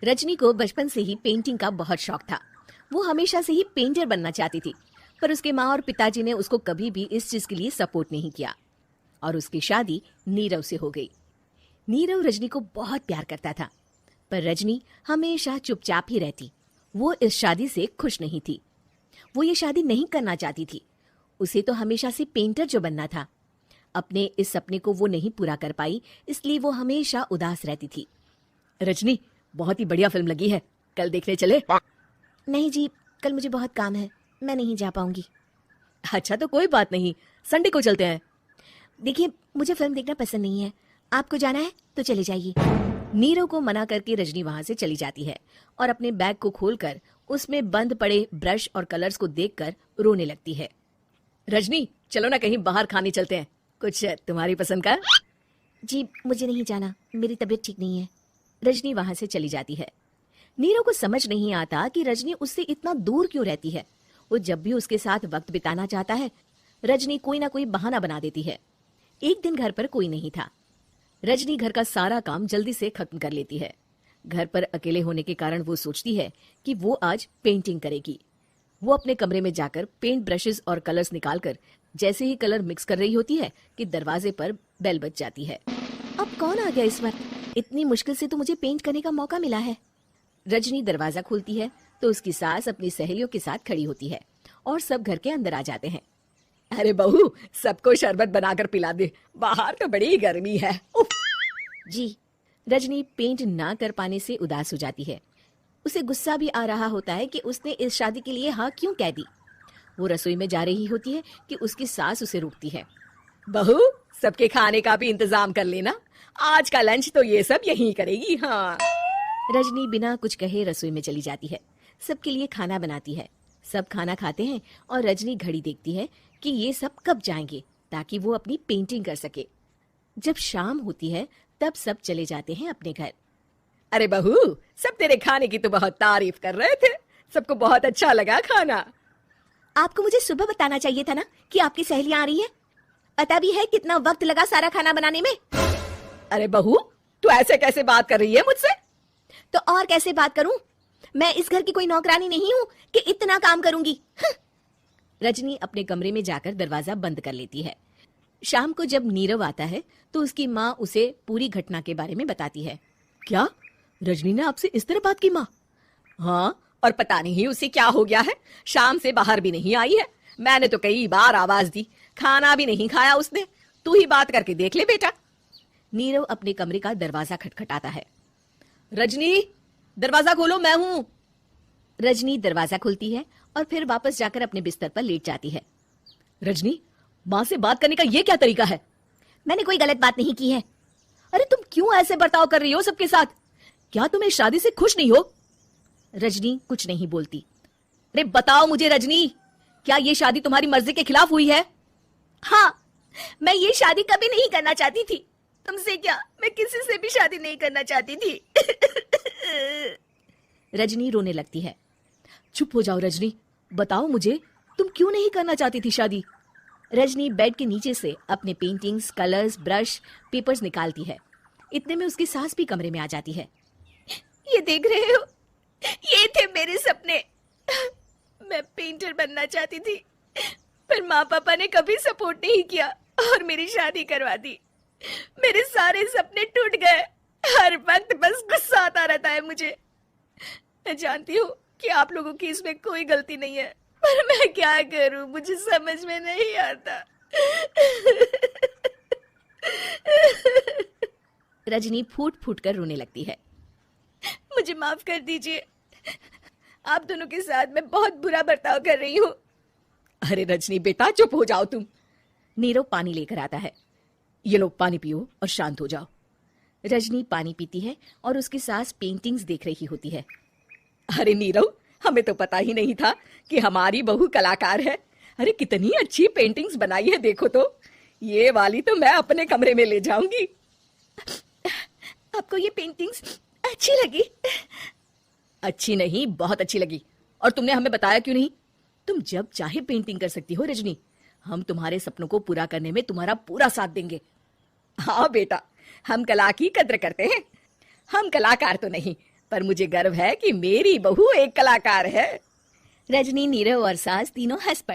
रजनी को बचपन से ही पेंटिंग का बहुत शौक था। वो हमेशा से ही पेंटर बनना चाहती थी, पर उसके माँ और पिताजी ने उसको कभी भी इस चीज के लिए सपोर्ट नहीं किया और उसकी शादी नीरव से हो गई। नीरव रजनी को बहुत प्यार करता था, पर रजनी हमेशा चुपचाप ही रहती। वो इस शादी से खुश नहीं थी। वो ये शादी नहीं करना चाहती थी। उसे तो हमेशा से पेंटर जो बनना था। अपने इस सपने को वो नहीं पूरा कर पाई, इसलिए वो हमेशा उदास रहती थी। रजनी, बहुत ही बढ़िया फिल्म लगी है, कल देखने चले? नहीं जी, कल मुझे बहुत काम है, मैं नहीं जा पाऊंगी। अच्छा तो कोई बात नहीं, संडे को चलते हैं। देखिए, मुझे फिल्म देखना पसंद नहीं है। आपको जाना है तो चले जाइए। नीरव को मना करके रजनी वहां से चली जाती है और अपने बैग को खोलकर उसमें बंद पड़े ब्रश और कलर्स को देखकर रोने लगती है। रजनी, चलो ना कहीं बाहर खाने चलते हैं, कुछ तुम्हारी पसंद का। जी, मुझे नहीं जाना, मेरी तबीयत ठीक नहीं है। रजनी वहां से चली जाती है। नीरव को समझ नहीं आता कि रजनी उससे इतना दूर क्यों रहती है। वो जब भी उसके साथ वक्त बिताना चाहता है, रजनी कोई ना कोई बहाना बना देती है। एक दिन घर पर कोई नहीं था। रजनी घर का सारा काम जल्दी से खत्म कर लेती है। घर पर अकेले होने के कारण वो सोचती है कि वो आज पेंटिंग करेगी। वो अपने कमरे में जाकर पेंट ब्रशेस और कलर्स निकालकर जैसे ही कलर मिक्स कर रही होती है कि दरवाजे पर बेल बज जाती है। अब कौन आ गया इस वक्त? इतनी मुश्किल से तो मुझे पेंट करने का मौका मिला है। रजनी दरवाजा खोलती है तो उसकी सास अपनी सहेलियों के साथ खड़ी होती है और सब घर के अंदर आ जाते हैं। अरे बहू, सबको शरबत बनाकर पिला दे, बाहर तो बड़ी गर्मी है। उफ। जी। रजनी पेंट ना कर पाने से उदास हो जाती है। उसे गुस्सा भी आ रहा होता है कि उसने इस शादी के लिए हाँ क्यों कह दी। वो रसोई में जा रही होती है कि उसकी सास उसे रोकती है। बहू, सबके खाने का भी इंतजाम कर लेना, आज का लंच तो ये सब यहीं करेगी। हाँ। रजनी बिना कुछ कहे रसोई में चली जाती है। सबके लिए खाना बनाती है। सब खाना खाते हैं और रजनी घड़ी देखती है कि ये सब कब जाएंगे ताकि वो अपनी पेंटिंग कर सके। जब शाम होती है तब सब चले जाते हैं अपने घर। अरे बहू, सब तेरे खाने की तो बहुत तारीफ कर रहे थे, सबको बहुत अच्छा लगा खाना। आपको मुझे सुबह बताना चाहिए था ना कि आपकी सहेलियां आ रही है। पता भी है कितना वक्त लगा सारा खाना बनाने में। अरे बहू, तू ऐसे कैसे बात कर रही है मुझसे? तो और कैसे बात करूं? मैं इस घर की कोई नौकरानी नहीं हूं कि इतना काम करूंगी। रजनी अपने कमरे में जाकर दरवाजा बंद कर लेती है। शाम को जब नीरव आता है तो उसकी माँ उसे पूरी घटना के बारे में बताती है। क्या? रजनी ने आपसे इस तरह बात की माँ? हाँ, और पता नहीं उसे क्या हो गया है, शाम से बाहर भी नहीं आई है। मैंने तो कई बार आवाज दी, खाना भी नहीं खाया उसने। तू ही बात करके देख ले बेटा। नीरव अपने कमरे का दरवाजा खटखटाता है। रजनी, दरवाजा खोलो, मैं हूं। रजनी दरवाजा खोलती है और फिर वापस जाकर अपने बिस्तर पर लेट जाती है। रजनी, माँ से बात करने का ये क्या तरीका है? मैंने कोई गलत बात नहीं की है। अरे तुम क्यों ऐसे बर्ताव कर रही हो सबके साथ? क्या तुम इस शादी से खुश नहीं हो? रजनी कुछ नहीं बोलती। अरे बताओ मुझे रजनी, क्या ये शादी तुम्हारी मर्जी के खिलाफ हुई है? हाँ, मैं ये शादी कभी नहीं करना चाहती थी। तुमसे क्या, मैं किसी से भी शादी नहीं करना चाहती थी। रजनी रोने लगती है। चुप हो जाओ रजनी, बताओ मुझे, तुम क्यों नहीं करना चाहती थी शादी? रजनी बेड के नीचे से अपने पेंटिंग्स, कलर्स, ब्रश, पेपर्स निकालती है। इतने में उसकी सास भी कमरे में आ जाती है। ये देख रहे हो, ये थे मेरे सपने। मैं पेंटर बनना चाहती थी, पर माँ पापा ने कभी सपोर्ट नहीं किया और मेरी शादी करवा दी। मेरे सारे सपने टूट गए। हर वक्त बस गुस्सा आता रहता है मुझे। मैं जानती हूँ कि आप लोगों की इसमें कोई गलती नहीं है, पर मैं क्या करूं, मुझे समझ में नहीं आता। रजनी फूट फूट कर रोने लगती है। मुझे माफ कर दीजिए, आप दोनों के साथ मैं बहुत बुरा बर्ताव कर रही हूँ। अरे रजनी बेटा, चुप हो जाओ तुम। नीरव पानी लेकर आता है। ये लो पानी पियो और शांत हो जाओ। रजनी पानी पीती है और उसकी सास पेंटिंग्स देख रही होती है। अरे नीरव, हमें तो पता ही नहीं था कि हमारी बहू कलाकार है। अरे कितनी अच्छी पेंटिंग्स बनाई है, देखो तो। ये वाली तो मैं अपने कमरे में ले जाऊंगी। आपको ये पेंटिंग्स अच्छी लगी? अच्छी नहीं, बहुत अच्छी लगी। और तुमने हमें बताया क्यों नहीं? तुम जब चाहे पेंटिंग कर सकती हो रजनी। हम तुम्हारे सपनों को पूरा करने में तुम्हारा पूरा साथ देंगे। हाँ बेटा, हम कला की कद्र करते हैं। हम कलाकार तो नहीं, पर मुझे गर्व है कि मेरी बहू एक कलाकार है। रजनी, नीरव और सास तीनों हंस पड़े।